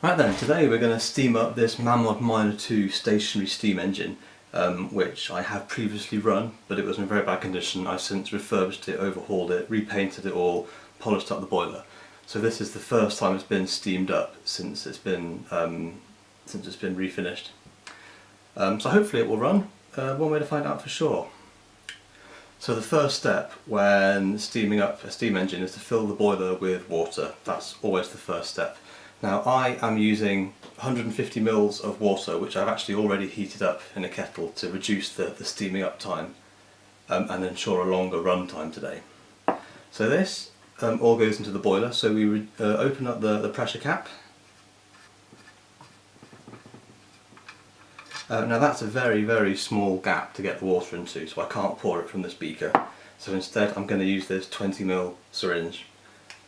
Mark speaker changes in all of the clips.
Speaker 1: Right then, today we're going to steam up this Mamod Minor 2 stationary steam engine, which I have previously run, but it was in very bad condition. I've since refurbished it, overhauled it, repainted it all, polished up the boiler. So this is the first time it's been steamed up since it's been refinished. So hopefully it will run. One way to find out for sure. So the first step when steaming up a steam engine is to fill the boiler with water. That's always the first step. Now I am using 150 mils of water, which I've actually already heated up in a kettle to reduce the steaming up time and ensure a longer run time today. So this all goes into the boiler, so we open up the pressure cap. Now that's a very small gap to get the water into, so I can't pour it from this beaker. So instead I'm going to use this 20 ml syringe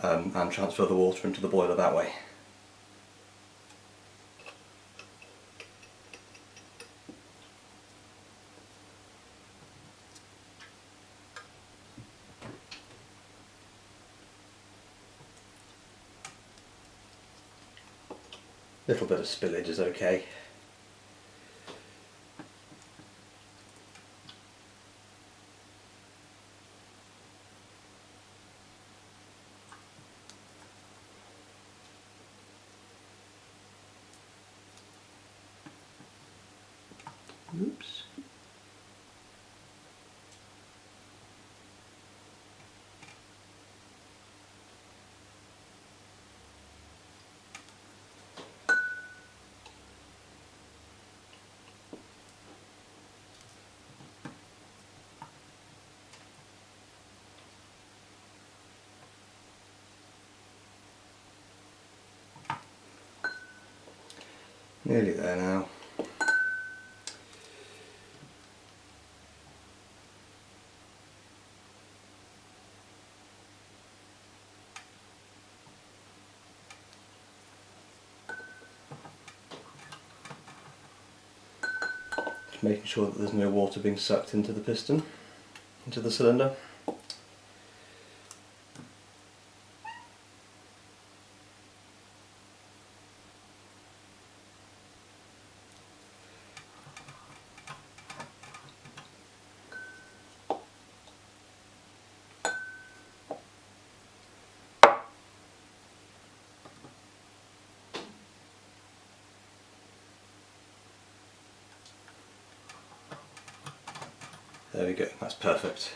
Speaker 1: and transfer the water into the boiler that way. A little bit of spillage is okay. Oops. Nearly there now. Just making sure that there's no water being sucked into the piston, into the cylinder. There we go, that's perfect.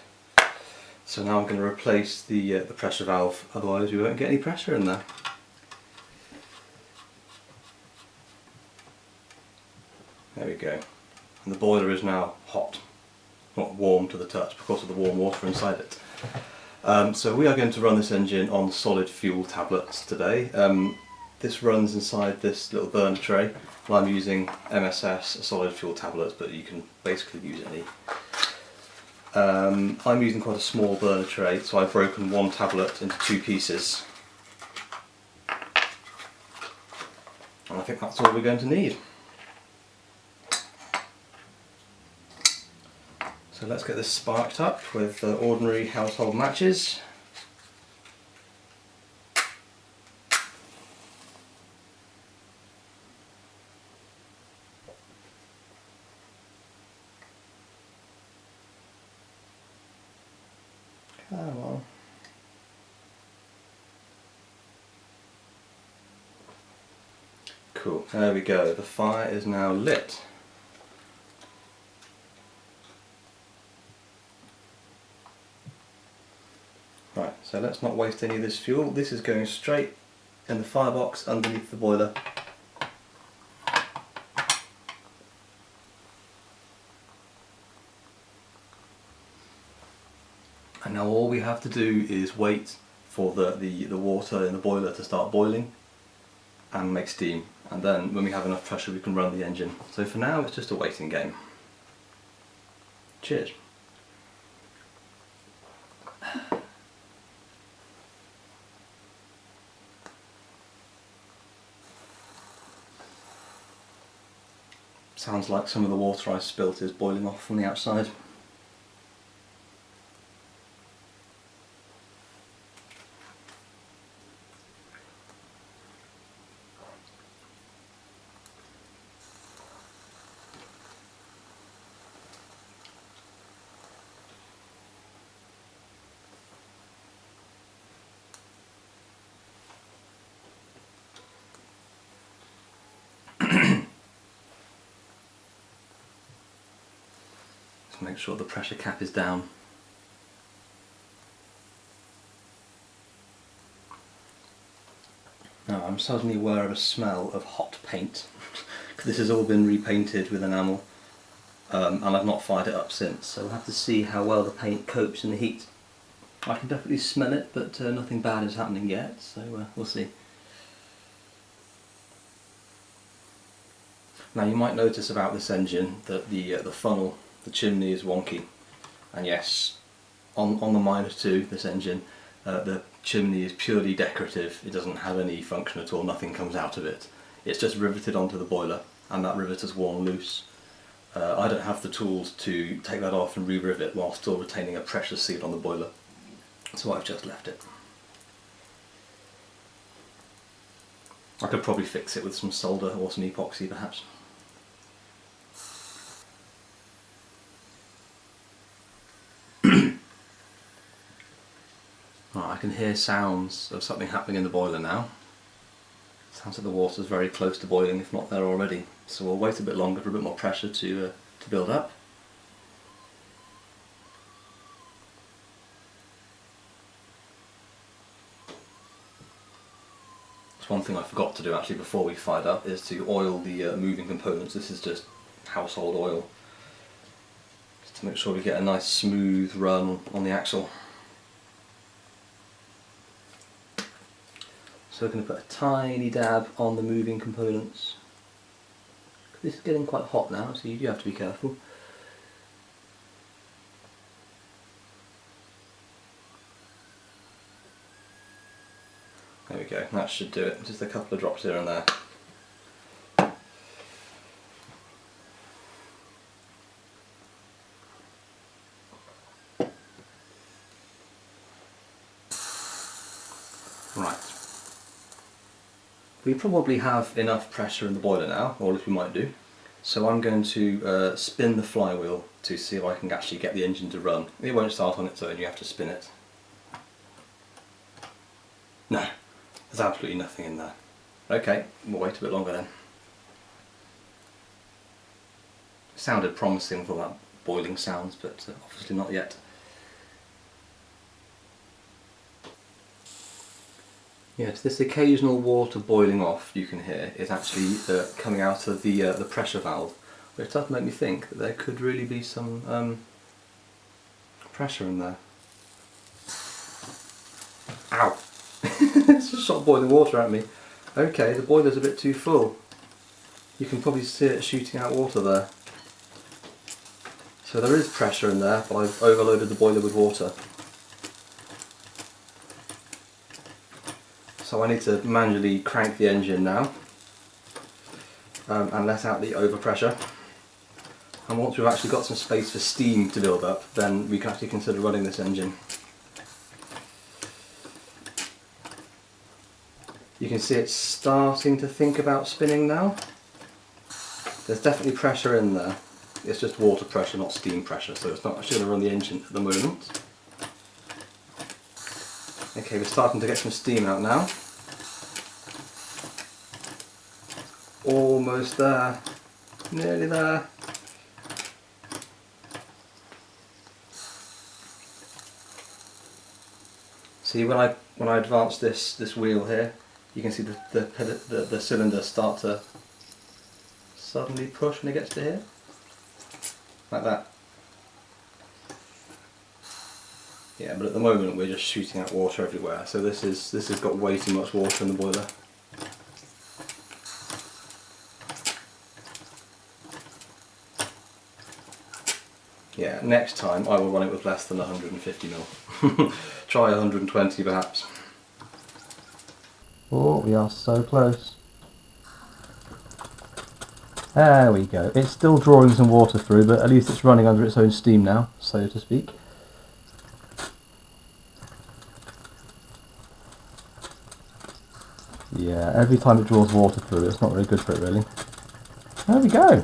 Speaker 1: So now I'm going to replace the pressure valve, otherwise we won't get any pressure in there. There we go. And the boiler is now hot, not warm to the touch because of the warm water inside it. So we are going to run this engine on solid fuel tablets today. This runs inside this little burner tray. Well, I'm using MSS solid fuel tablets, but you can basically use any. I'm using quite a small burner tray, so I've broken one tablet into two pieces. And I think that's all we're going to need. So let's get this sparked up with ordinary household matches. Come on. Cool, there we go, the fire is now lit. Right, so let's not waste any of this fuel. This is going straight in the firebox underneath the boiler. And now all we have to do is wait for the water in the boiler to start boiling and make steam, and then when we have enough pressure we can run the engine. So for now it's just a waiting game. Cheers. Sounds like some of the water I spilt is boiling off from the outside. to make sure the pressure cap is down. Now I'm suddenly aware of a smell of hot paint, because this has all been repainted with enamel, and I've not fired it up since, so we'll have to see how well the paint copes in the heat. I can definitely smell it, but nothing bad is happening yet, so we'll see. Now you might notice about this engine that the funnel, the chimney is wonky, and yes, on the Minor 2, this engine, the chimney is purely decorative. It doesn't have any function at all, nothing comes out of it. It's just riveted onto the boiler, and that rivet has worn loose. I don't have the tools to take that off and re-rivet while still retaining a pressure seal on the boiler, so I've just left it. I could probably fix it with some solder or some epoxy perhaps. Right, I can hear sounds of something happening in the boiler now. Sounds like the water's very close to boiling, if not there already. So we'll wait a bit longer for a bit more pressure to build up. That's one thing I forgot to do actually before we fired up, is to oil the moving components. This is just household oil, just to make sure we get a nice smooth run on the axle. So we're going to put a tiny dab on the moving components. This is getting quite hot now, so you do have to be careful. There we go, that should do it. Just a couple of drops here and there. Right. We probably have enough pressure in the boiler now, or at least we might do. So I'm going to spin the flywheel to see if I can actually get the engine to run. It won't start on its own, you have to spin it. No, there's absolutely nothing in there. Okay, we'll wait a bit longer then. It sounded promising with all that boiling sounds, but obviously not yet. Yes, this occasional water boiling off you can hear is actually coming out of the pressure valve, which does make me think that there could really be some pressure in there. Ow! It's just shot boiling water at me. Okay, the boiler's a bit too full. You can probably see it shooting out water there. So there is pressure in there, but I've overloaded the boiler with water. So I need to manually crank the engine now and let out the overpressure. And once we've actually got some space for steam to build up, then we can actually consider running this engine. You can see it's starting to think about spinning now. There's definitely pressure in there. It's just water pressure, not steam pressure, so it's not actually going to run the engine at the moment. Okay, we're starting to get some steam out now. Almost there. Nearly there. See, when I advance this wheel here, you can see the cylinder start to suddenly push when it gets to here, like that. Yeah, but at the moment we're just shooting out water everywhere, so this has got way too much water in the boiler. Yeah, next time I will run it with less than 150 mil. Try 120 perhaps. Oh, we are so close. There we go. It's still drawing some water through, but at least it's running under its own steam now, so to speak. Yeah, every time it draws water through, it's not very good for it really. There we go.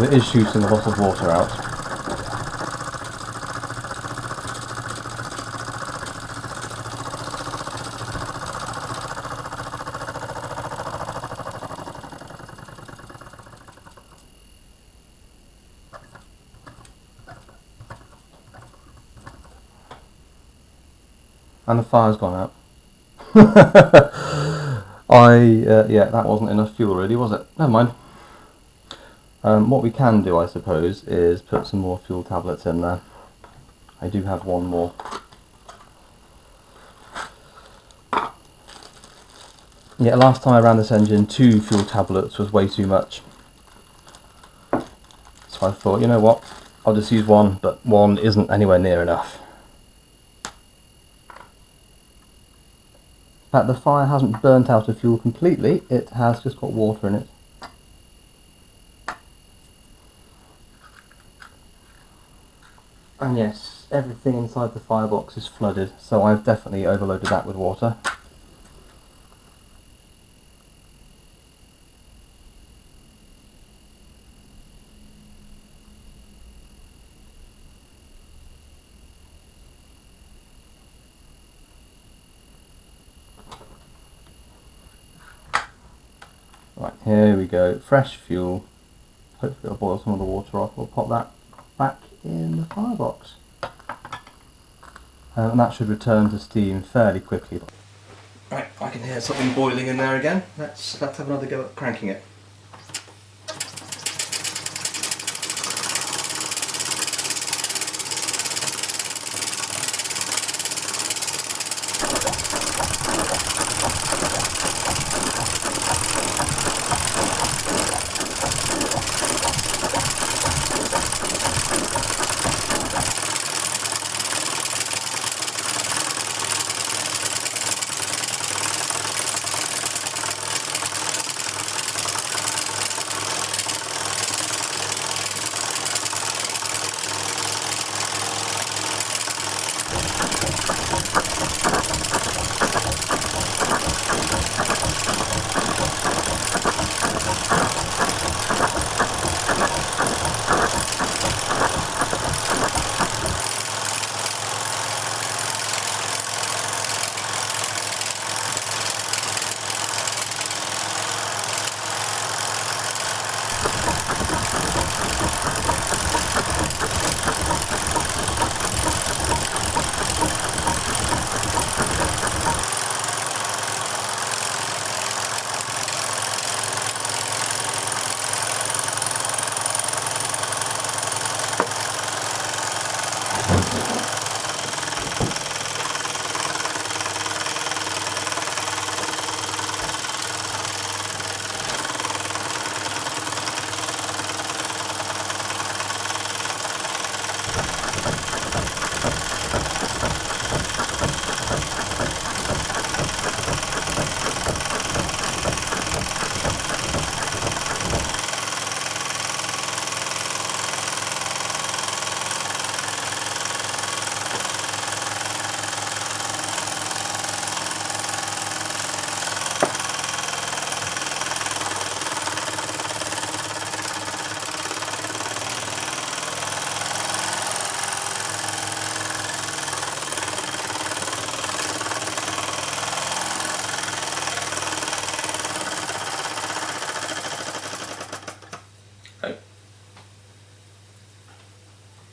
Speaker 1: because it is shooting a lot of water out. And the fire's gone out. Yeah, that wasn't enough fuel really, was it? Never mind. What we can do, I suppose, is put some more fuel tablets in there. I do have one more. Yeah, last time I ran this engine, 2 fuel tablets was way too much. So I thought, you know what, I'll just use 1, but 1 isn't anywhere near enough. In fact, the fire hasn't burnt out of fuel completely, it has just got water in it. And yes, everything inside the firebox is flooded, so I've definitely overloaded that with water. Right, here we go, fresh fuel. Hopefully it'll boil some of the water off. We'll pop that back in the firebox. And that should return to steam fairly quickly. Right, I can hear something boiling in there again. Let's have another go at cranking it.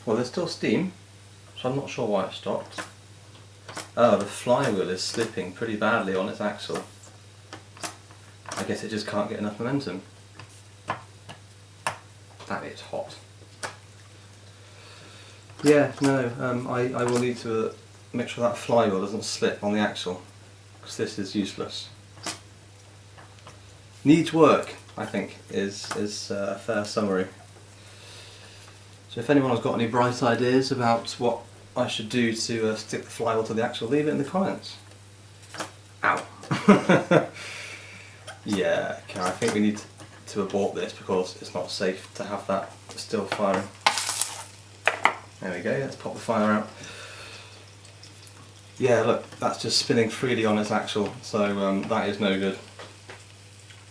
Speaker 1: Well, there's still steam, so I'm not sure why it stopped. Oh, the flywheel is slipping pretty badly on its axle. I guess it just can't get enough momentum. That is hot. Yeah, no, I will need to make sure that flywheel doesn't slip on the axle, because this is useless. Needs work, I think, is a fair summary. So if anyone has got any bright ideas about what I should do to stick the flywheel to the axle, leave it in the comments. Ow! Yeah, okay, I think we need to abort this because it's not safe to have that still firing. There we go, let's pop the fire out. Yeah, look, that's just spinning freely on its axle, so that is no good.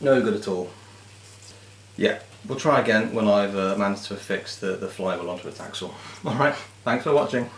Speaker 1: No good at all. Yeah, We'll try again when I've managed to affix the flywheel onto its axle. Alright, thanks for watching.